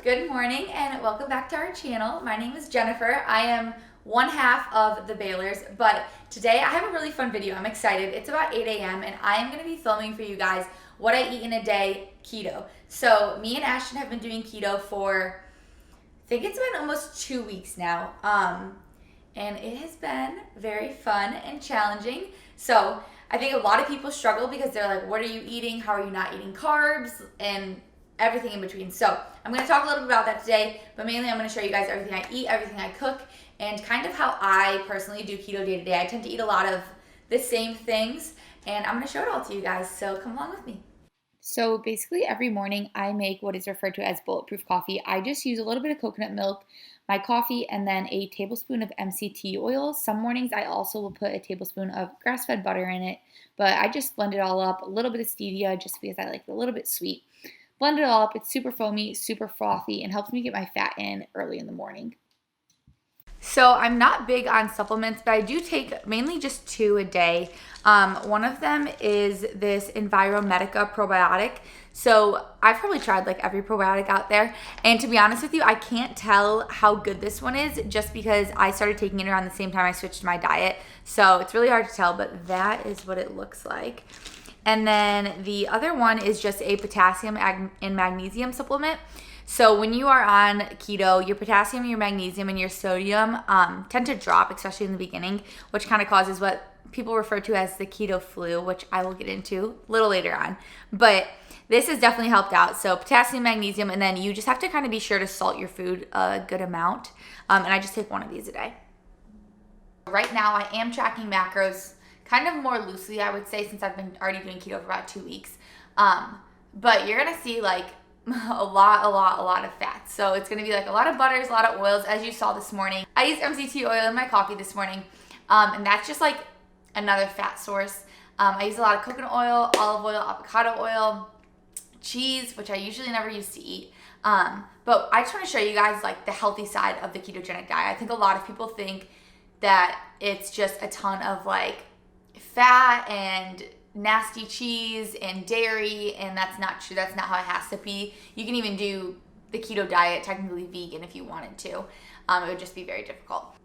Good morning and welcome back to our channel. My name is Jennifer. I am one half of the Baalaers, but today I have a really fun video. I'm excited. It's about 8 a.m. and I am going to be filming for you guys what I eat in a day keto. So me and Ashton have been doing keto for, I think it's been almost 2 weeks now. And it has been very fun and challenging. So I think a lot of people struggle because they're like, what are you eating? How are you not eating carbs? And everything in between. So I'm going to talk a little bit about that today, but mainly I'm going to show you guys everything I eat, everything I cook, and kind of how I personally do keto day to day. I tend to eat a lot of the same things, and I'm going to show it all to you guys, so come along with me. So basically every morning I make what is referred to as Bulletproof Coffee. I just use a little bit of coconut milk, my coffee, and then a tablespoon of MCT oil. Some mornings I also will put a tablespoon of grass-fed butter in it, but I just blend it all up, a little bit of stevia just because I like it a little bit sweet. Blend it all up. It's super foamy, super frothy, and helps me get my fat in early in the morning. So I'm not big on supplements, but I do take mainly just 2 a day. One of them is this Enviromedica probiotic. So I've probably tried like every probiotic out there. And to be honest with you, I can't tell how good this one is just because I started taking it around the same time I switched my diet. So it's really hard to tell, but that is what it looks like. And then the other one is just a potassium and magnesium supplement. So when you are on keto, your potassium, your magnesium, and your sodium tend to drop, especially in the beginning, which kind of causes what people refer to as the keto flu, which I will get into a little later on. But this has definitely helped out. So potassium, magnesium, and then you just have to kind of be sure to salt your food a good amount. And I just take one of these a day. Right now, I am tracking macros kind of more loosely, I would say, since I've been already doing keto for about 2 weeks. But you're gonna see like a lot of fats. So it's gonna be like a lot of butters, a lot of oils, as you saw this morning. I used MCT oil in my coffee this morning, and that's just like another fat source. I use a lot of coconut oil, olive oil, avocado oil, cheese, which I usually never used to eat. But I just wanna show you guys like the healthy side of the ketogenic diet. I think a lot of people think that it's just a ton of like fat and nasty cheese and dairy, and that's not true. That's not how it has to be. You can even do the keto diet technically vegan if you wanted to. It would just be very difficult.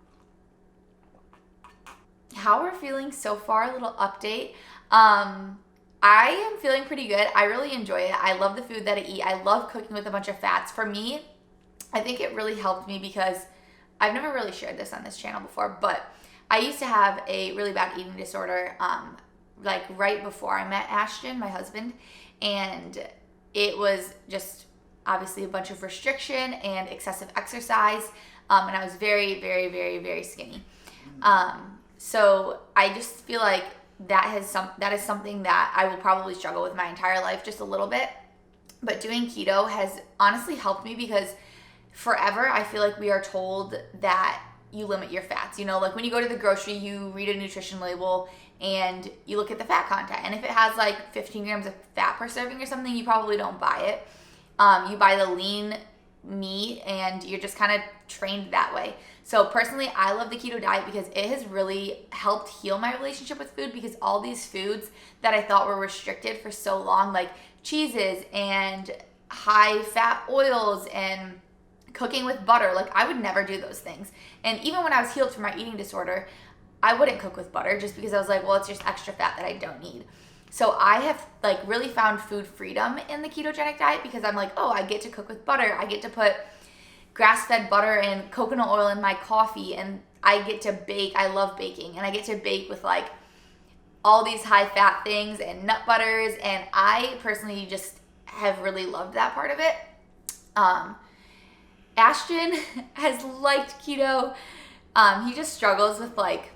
How we're feeling so far, a little update. I am feeling pretty good. I really enjoy it. I love the food that I eat. I love cooking with a bunch of fats. For me, I think it really helped me because I've never really shared this on this channel before, but I used to have a really bad eating disorder, like right before I met Ashton, my husband, and it was just obviously a bunch of restriction and excessive exercise, and I was very, very, very, very skinny. So I just feel like that is something that I will probably struggle with my entire life, just a little bit. But doing keto has honestly helped me because forever I feel like we are told that you limit your fats. You know, like when you go to the grocery, you read a nutrition label and you look at the fat content. And if it has like 15 grams of fat per serving or something, you probably don't buy it. You buy the lean meat and you're just kind of trained that way. So personally, I love the keto diet because it has really helped heal my relationship with food, because all these foods that I thought were restricted for so long, like cheeses and high fat oils and cooking with butter, like I would never do those things. And even when I was healed from my eating disorder, I wouldn't cook with butter just because I was like, well, it's just extra fat that I don't need. So I have like really found food freedom in the ketogenic diet because I'm like, oh, I get to cook with butter. I get to put grass-fed butter and coconut oil in my coffee, and I get to bake. I love baking, and I get to bake with like all these high fat things and nut butters, and I personally just have really loved that part of it. Ashton has liked keto. He just struggles with like,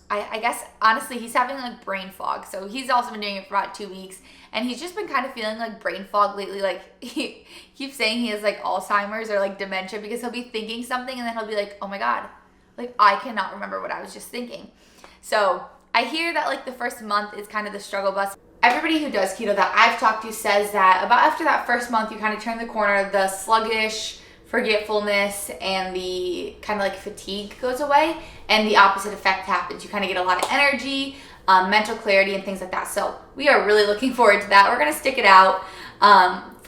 I guess honestly he's having like brain fog. So he's also been doing it for about 2 weeks, and he's just been kind of feeling like brain fog lately. Like he keeps saying he has like Alzheimer's or like dementia because he'll be thinking something and then he'll be like, oh my God, like I cannot remember what I was just thinking. So I hear that like the first month is kind of the struggle bus. Everybody who does keto that I've talked to says that about after that first month, you kind of turn the corner, the sluggish forgetfulness and the kind of like fatigue goes away, and the opposite effect happens. You kind of get a lot of energy, mental clarity and things like that. So we are really looking forward to that. We're going to stick it out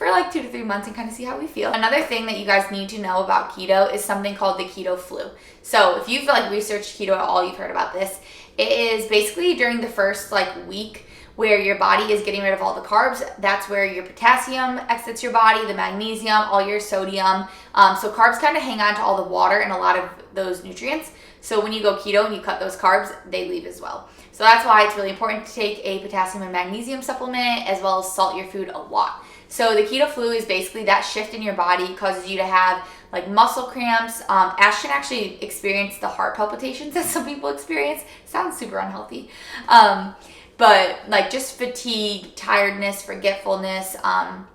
for like 2 to 3 months and kind of see how we feel. Another thing that you guys need to know about keto is something called the keto flu. So if you've like researched keto at all, you've heard about this. It is basically during the first like week where your body is getting rid of all the carbs. That's where your potassium exits your body, the magnesium, all your sodium. So carbs kind of hang on to all the water and a lot of those nutrients. So when you go keto and you cut those carbs, they leave as well. So that's why it's really important to take a potassium and magnesium supplement, as well as salt your food a lot. So the keto flu is basically that shift in your body causes you to have like muscle cramps. Ash can actually experience the heart palpitations that some people experience. Sounds super unhealthy. But like just fatigue, tiredness, forgetfulness. A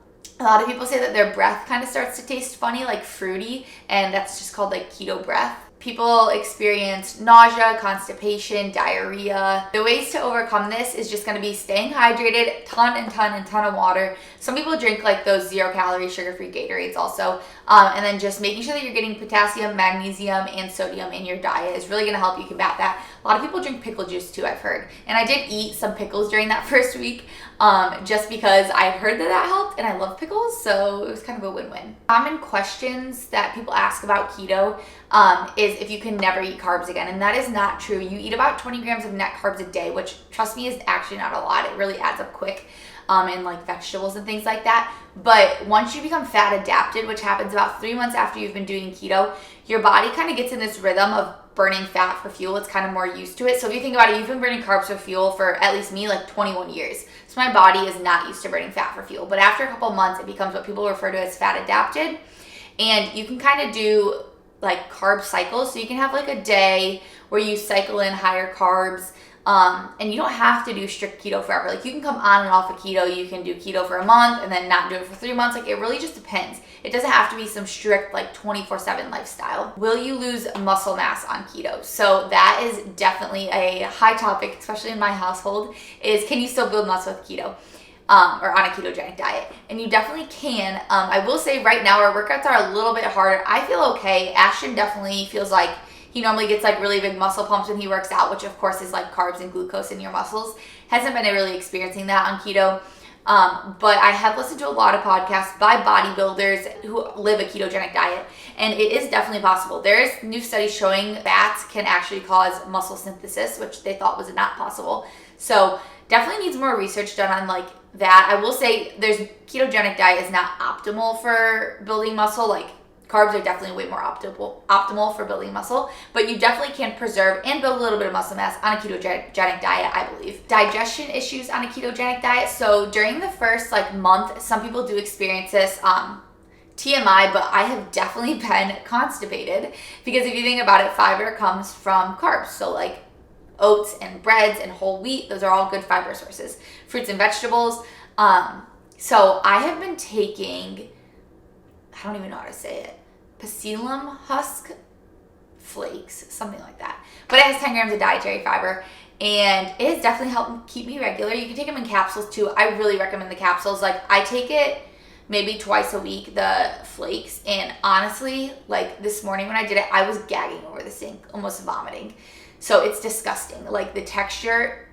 lot of people say that their breath kind of starts to taste funny, like fruity, and that's just called like keto breath. People experience nausea, constipation, diarrhea. The ways to overcome this is just going to be staying hydrated, ton of water. Some people drink like those 0-calorie sugar-free Gatorades also. And then just making sure that you're getting potassium, magnesium, and sodium in your diet is really going to help you combat that. A lot of people drink pickle juice too, I've heard. And I did eat some pickles during that first week just because I heard that helped, and I love pickles, so it was kind of a win-win. Common questions that people ask about keto is if you can never eat carbs again, and that is not true. You eat about 20 grams of net carbs a day, which trust me is actually not a lot. It really adds up quick in like vegetables and things like that. But once you become fat adapted, which happens about 3 months after you've been doing keto, your body kind of gets in this rhythm of burning fat for fuel. It's kind of more used to it. So if you think about it, you've been burning carbs for fuel for, at least me, like 21 years. So my body is not used to burning fat for fuel. But after a couple months, it becomes what people refer to as fat adapted. And you can kind of do like carb cycles. So you can have like a day where you cycle in higher carbs. And you don't have to do strict keto forever. Like you can come on and off of keto. You can do keto for a month and then not do it for 3 months. Like it really just depends. It doesn't have to be some strict like 24/7 lifestyle. Will you lose muscle mass on keto? So that is definitely a high topic, especially in my household, is can you still build muscle with keto? Or on a ketogenic diet, and you definitely can. I will say right now our workouts are a little bit harder. I feel okay. Ashton definitely feels like he normally gets like really big muscle pumps when he works out, which of course is like carbs and glucose in your muscles. Hasn't been really experiencing that on keto. But I have listened to a lot of podcasts by bodybuilders who live a ketogenic diet, and it is definitely possible. There's new studies showing fats can actually cause muscle synthesis, which they thought was not possible. So definitely needs more research done on like that. I will say there's ketogenic diet is not optimal for building muscle. Like carbs are definitely way more optimal for building muscle, but you definitely can preserve and build a little bit of muscle mass on a ketogenic diet, I believe. Digestion issues on a ketogenic diet. So during the first like month, some people do experience this. TMI, but I have definitely been constipated because if you think about it, fiber comes from carbs. So like oats and breads and whole wheat, those are all good fiber sources. Fruits and vegetables. So I have been taking, I don't even know how to say it, psyllium husk flakes, something like that. But it has 10 grams of dietary fiber, and it has definitely helped keep me regular. You can take them in capsules too. I really recommend the capsules. Like I take it maybe twice a week, the flakes, and honestly, like this morning when I did it, I was gagging over the sink, almost vomiting. So it's disgusting. Like the texture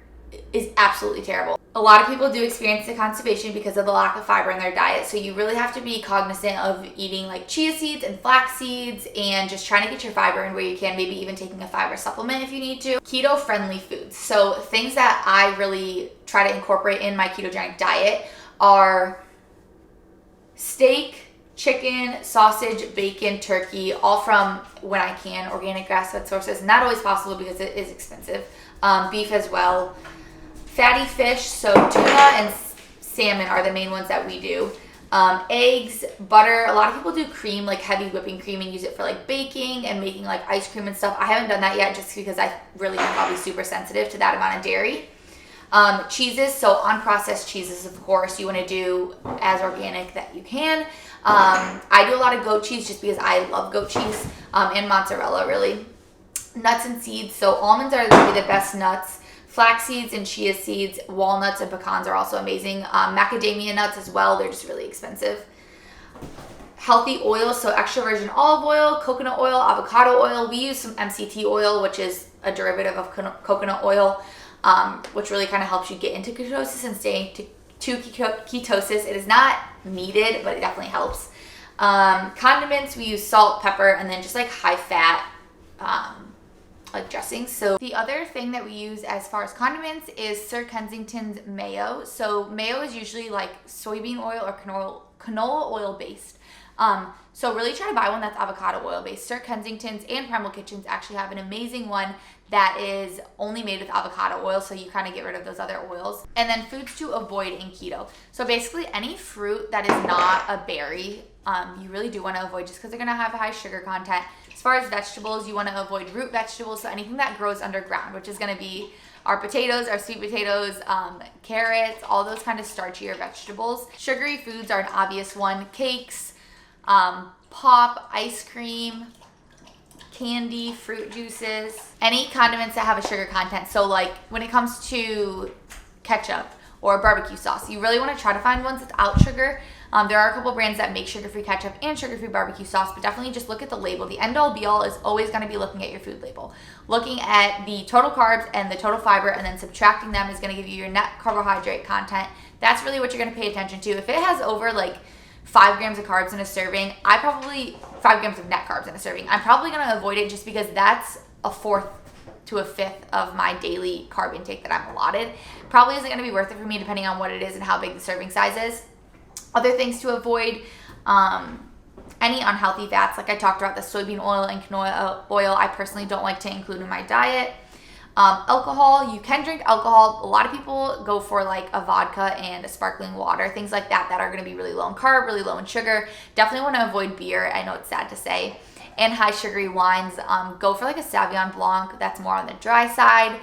is absolutely terrible. A lot of people do experience the constipation because of the lack of fiber in their diet. So you really have to be cognizant of eating like chia seeds and flax seeds and just trying to get your fiber in where you can, maybe even taking a fiber supplement if you need to. Keto friendly foods. So things that I really try to incorporate in my ketogenic diet are steak, chicken, sausage, bacon, turkey, all from, when I can, organic grass-fed sources. Not always possible because it is expensive. Beef as well. Fatty fish, so tuna and salmon are the main ones that we do. Eggs, butter. A lot of people do cream, like heavy whipping cream, and use it for like baking and making like ice cream and stuff. I haven't done that yet just because I really am probably super sensitive to that amount of dairy. Cheeses, so unprocessed cheeses, of course, you want to do as organic that you can. I do a lot of goat cheese just because I love goat cheese, and mozzarella, really. Nuts and seeds, so almonds are maybe the best nuts. Flax seeds and chia seeds, walnuts and pecans are also amazing. Macadamia nuts as well, they're just really expensive. Healthy oils, so extra virgin olive oil, coconut oil, avocado oil. We use some MCT oil, which is a derivative of coconut oil, which really kind of helps you get into ketosis and stay to ketosis. It is not needed, but it definitely helps. Condiments, we use salt, pepper, and then just like high fat like dressings. So the other thing that we use as far as condiments is Sir Kensington's mayo. So mayo is usually like soybean oil or canola oil based. So really try to buy one that's avocado oil based. Sir Kensington's and Primal Kitchens actually have an amazing one that is only made with avocado oil, so you kind of get rid of those other oils. And then foods to avoid in keto. So basically any fruit that is not a berry, you really do want to avoid just because they're going to have a high sugar content. As far as vegetables, you want to avoid root vegetables, so anything that grows underground, which is going to be our potatoes, our sweet potatoes, carrots, all those kind of starchier vegetables. Sugary foods are an obvious one. Cakes, pop, ice cream, candy, fruit juices, any condiments that have a sugar content. So like when it comes to ketchup or barbecue sauce, you really want to try to find ones without sugar. There are a couple brands that make sugar-free ketchup and sugar-free barbecue sauce, but definitely just look at the label. The end-all be-all is always going to be looking at your food label. Looking at the total carbs and the total fiber and then subtracting them is going to give you your net carbohydrate content. That's really what you're going to pay attention to. If it has over like 5 grams of carbs in a serving, 5 grams of net carbs in a serving, I'm probably going to avoid it just because that's a fourth to a fifth of my daily carb intake that I'm allotted. Probably isn't going to be worth it for me depending on what it is and how big the serving size is. Other things to avoid, any unhealthy fats, like I talked about, the soybean oil and canola oil, I personally don't like to include in my diet. Alcohol, you can drink alcohol. A lot of people go for like a vodka and a sparkling water, things like that that are going to be really low in carb, really low in sugar. Definitely want to avoid beer. I know it's sad to say. And high sugary wines, go for like a Sauvignon Blanc that's more on the dry side.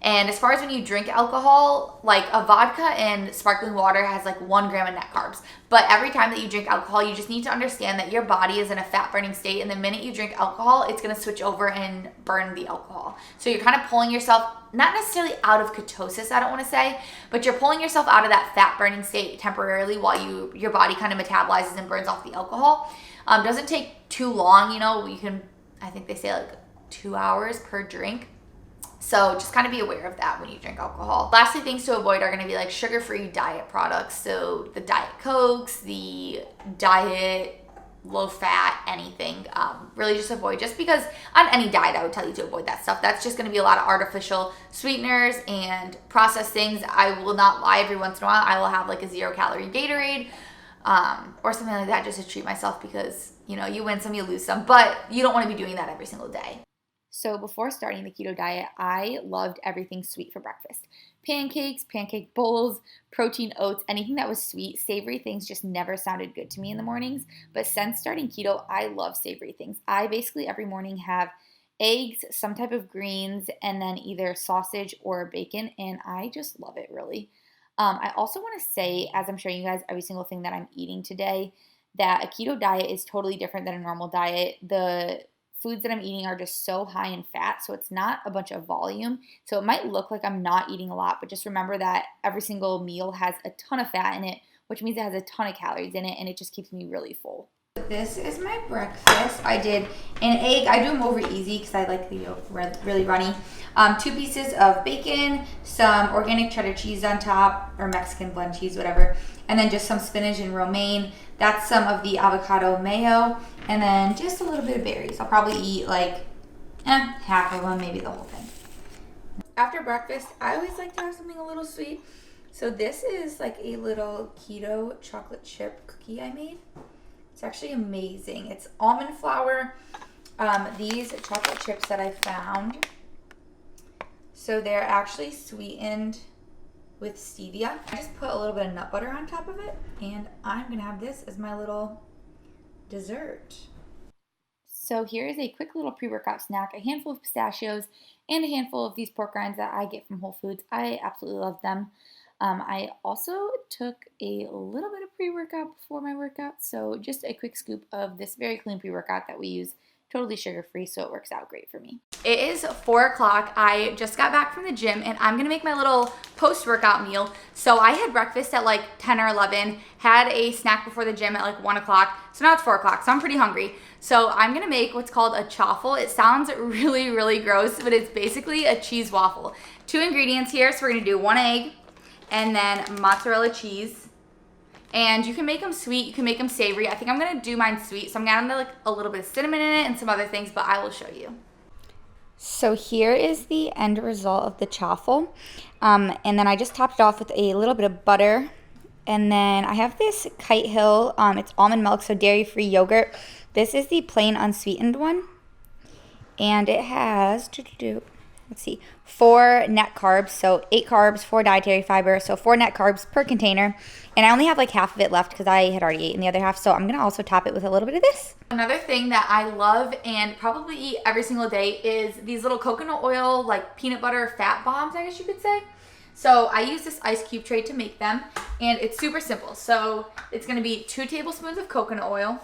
And as far as when you drink alcohol, like a vodka and sparkling water has like 1 gram of net carbs. But every time that you drink alcohol, you just need to understand that your body is in a fat burning state. And the minute you drink alcohol, it's going to switch over and burn the alcohol. So you're kind of pulling yourself, not necessarily out of ketosis, I don't want to say, but you're pulling yourself out of that fat burning state temporarily while your body kind of metabolizes and burns off the alcohol. Doesn't take too long, you know, I think they say like 2 hours per drink. So just kind of be aware of that when you drink alcohol. Lastly, things to avoid are going to be like sugar-free diet products. So the Diet Cokes, the diet low-fat, anything. Really just avoid, just because on any diet I would tell you to avoid that stuff. That's just going to be a lot of artificial sweeteners and processed things. I will not lie, every once in a while I will have like a 0-calorie Gatorade or something like that just to treat myself because, you know, you win some, you lose some, but you don't want to be doing that every single day. So before starting the keto diet, I loved everything sweet for breakfast. Pancakes, pancake bowls, protein oats, anything that was sweet. Savory things just never sounded good to me in the mornings. But since starting keto, I love savory things. I basically every morning have eggs, some type of greens, and then either sausage or bacon, and I just love it really. I also want to say, as I'm showing you guys every single thing that I'm eating today, that a keto diet is totally different than a normal diet. The foods that I'm eating are just so high in fat, so it's not a bunch of volume. So it might look like I'm not eating a lot, but just remember that every single meal has a ton of fat in it, which means it has a ton of calories in it, and it just keeps me really full. This is my breakfast. I did an egg. I do them over easy because I like the yolk really runny. 2 pieces of bacon, some organic cheddar cheese on top, or Mexican blend cheese, whatever, and then just some spinach and romaine. That's some of the avocado mayo, and then just a little bit of berries. I'll probably eat like half of them, maybe the whole thing. After breakfast, I always like to have something a little sweet. So this is like a little keto chocolate chip cookie I made. It's actually amazing. It's almond flour. These chocolate chips that I found, so they're actually sweetened with stevia. I just put a little bit of nut butter on top of it, and I'm gonna have this as my little dessert. So here is a quick little pre-workout snack, a handful of pistachios and a handful of these pork rinds that I get from Whole Foods. I absolutely love them. I also took a little bit of pre-workout before my workout, so just a quick scoop of this very clean pre-workout that we use, totally sugar-free, so it works out great for me. It is 4 o'clock. I just got back from the gym, and I'm gonna make my little post-workout meal. So I had breakfast at like 10 or 11, had a snack before the gym at like 1 o'clock, so now it's 4 o'clock, so I'm pretty hungry. So I'm gonna make what's called a chaffle. It sounds really, really gross, but it's basically a cheese waffle. 2 ingredients here, so we're gonna do 1 egg, and then mozzarella cheese. And you can make them sweet, you can make them savory. I think I'm gonna do mine sweet, so I'm gonna add like a little bit of cinnamon in it and some other things, but I will show you. So here is the end result of the chaffle. And then I just topped it off with a little bit of butter. And then I have this Kite Hill, it's almond milk, so dairy-free yogurt. This is the plain unsweetened one. And it has, let's see, 4 net carbs, so 8 carbs, 4 dietary fiber, so 4 net carbs per container. And I only have like half of it left because I had already eaten the other half, so I'm gonna also top it with a little bit of this. Another thing that I love and probably eat every single day is these little coconut oil, like peanut butter fat bombs, I guess you could say. So I use this ice cube tray to make them, and it's super simple. So it's gonna be 2 tablespoons of coconut oil,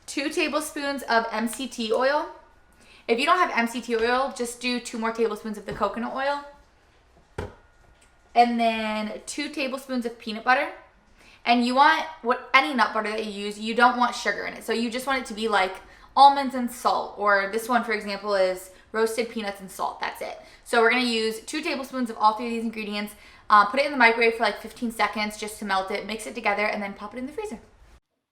2 tablespoons of MCT oil. If you don't have MCT oil, just do 2 more tablespoons of the coconut oil. And then 2 tablespoons of peanut butter. And you want any nut butter that you use, you don't want sugar in it. So you just want it to be like almonds and salt, or this one, for example, is roasted peanuts and salt. That's it. So we're gonna use 2 tablespoons of all 3 of these ingredients, put it in the microwave for like 15 seconds just to melt it, mix it together, and then pop it in the freezer.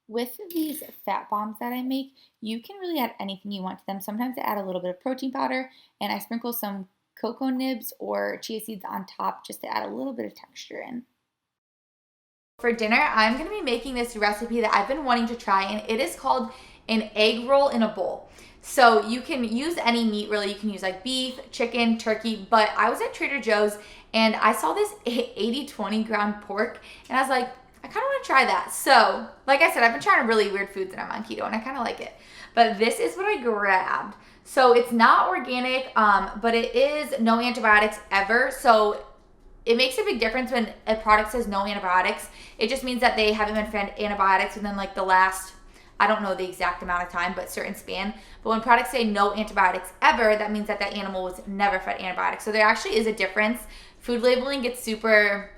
With these fat bombs that I make, you can really add anything you want to them. Sometimes I add a little bit of protein powder, and I sprinkle some cocoa nibs or chia seeds on top just to add a little bit of texture in. For dinner, I'm going to be making this recipe that I've been wanting to try, and it is called an egg roll in a bowl. So you can use any meat, really. You can use like beef, chicken, turkey, but I was at Trader Joe's and I saw this 80-20 ground pork, and I was like, I kind of want to try that. So, like I said, I've been trying really weird foods and I'm on keto, and I kind of like it. But this is what I grabbed. So it's not organic, but it is no antibiotics ever. So it makes a big difference when a product says no antibiotics. It just means that they haven't been fed antibiotics within like the last, I don't know the exact amount of time, but certain span. But when products say no antibiotics ever, that means that that animal was never fed antibiotics. So there actually is a difference. Food labeling gets super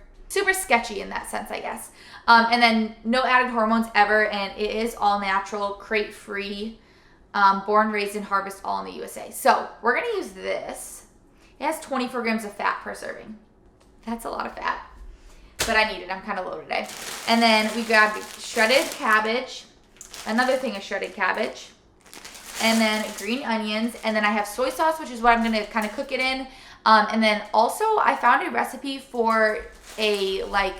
sketchy in that sense, I guess. And then no added hormones ever, and it is all natural, crate-free, born, raised, and harvest all in the USA. So we're gonna use this. It has 24 grams of fat per serving. That's a lot of fat, but I need it. I'm kind of low today. And then we grabbed shredded cabbage, another thing of shredded cabbage, and then green onions, and then I have soy sauce, which is what I'm gonna kind of cook it in. And then also I found a recipe for a like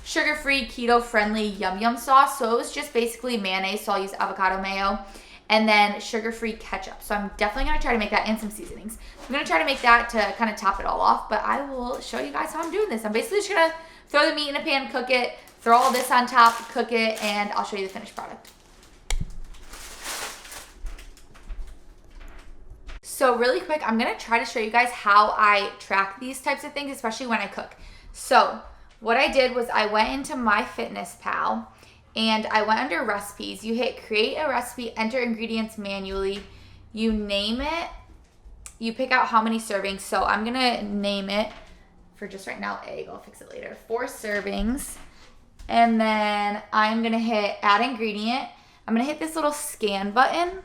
sugar-free, keto-friendly yum sauce. So it was just basically mayonnaise, so I'll use avocado mayo, and then sugar-free ketchup. So I'm definitely gonna try to make that, and some seasonings. I'm gonna try to make that to kind of top it all off, but I will show you guys how I'm doing this. I'm basically just gonna throw the meat in a pan, cook it, throw all this on top, cook it, and I'll show you the finished product. So really quick, I'm gonna try to show you guys how I track these types of things, especially when I cook. So what I did was I went into MyFitnessPal, and I went under recipes. You hit create a recipe, enter ingredients manually, you name it, you pick out how many servings. So I'm gonna name it for just right now egg, I'll fix it later, 4 servings. And then I'm gonna hit add ingredient. I'm gonna hit this little scan button,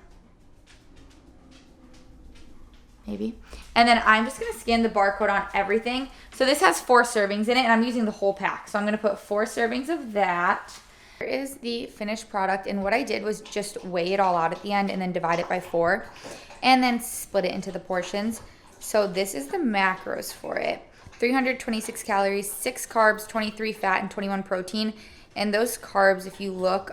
maybe. And then I'm just gonna scan the barcode on everything. So this has 4 servings in it, and I'm using the whole pack. So I'm gonna put 4 servings of that. Here is the finished product, and what I did was just weigh it all out at the end and then divide it by 4 and then split it into the portions. So this is the macros for it. 326 calories, 6 carbs, 23 fat, and 21 protein. And those carbs, if you look,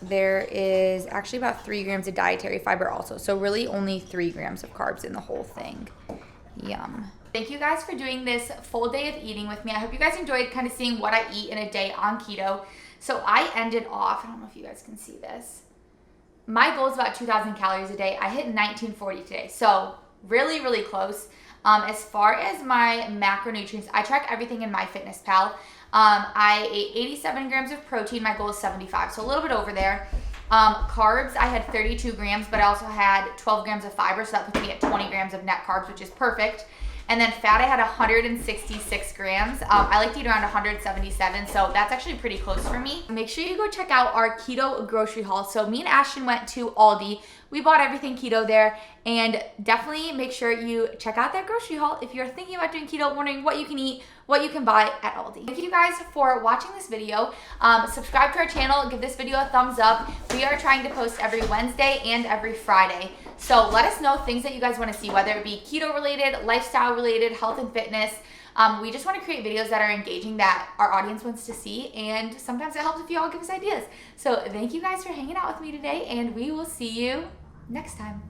there is actually about 3 grams of dietary fiber also. So really only 3 grams of carbs in the whole thing. Yum. Thank you guys for doing this full day of eating with me. I hope you guys enjoyed kind of seeing what I eat in a day on keto. So I ended off, I don't know if you guys can see this. My goal is about 2,000 calories a day. I hit 1940 today. So really close. As far as my macronutrients, I track everything in MyFitnessPal. I ate 87 grams of protein. My goal is 75, so a little bit over there. Carbs, I had 32 grams, but I also had 12 grams of fiber, so that puts me at 20 grams of net carbs, which is perfect. And then fat, I had 166 grams. I like to eat around 177, so that's actually pretty close for me. Make sure you go check out our keto grocery haul. So me and Ashton went to ALDI. We bought everything keto there, and definitely make sure you check out that grocery haul if you're thinking about doing keto, wondering what you can eat, what you can buy at Aldi. Thank you guys for watching this video. Subscribe to our channel, give this video a thumbs up. We are trying to post every Wednesday and every Friday. So let us know things that you guys want to see, whether it be keto related, lifestyle related, health and fitness. We just want to create videos that are engaging, that our audience wants to see, and sometimes it helps if you all give us ideas. So thank you guys for hanging out with me today, and we will see you next time.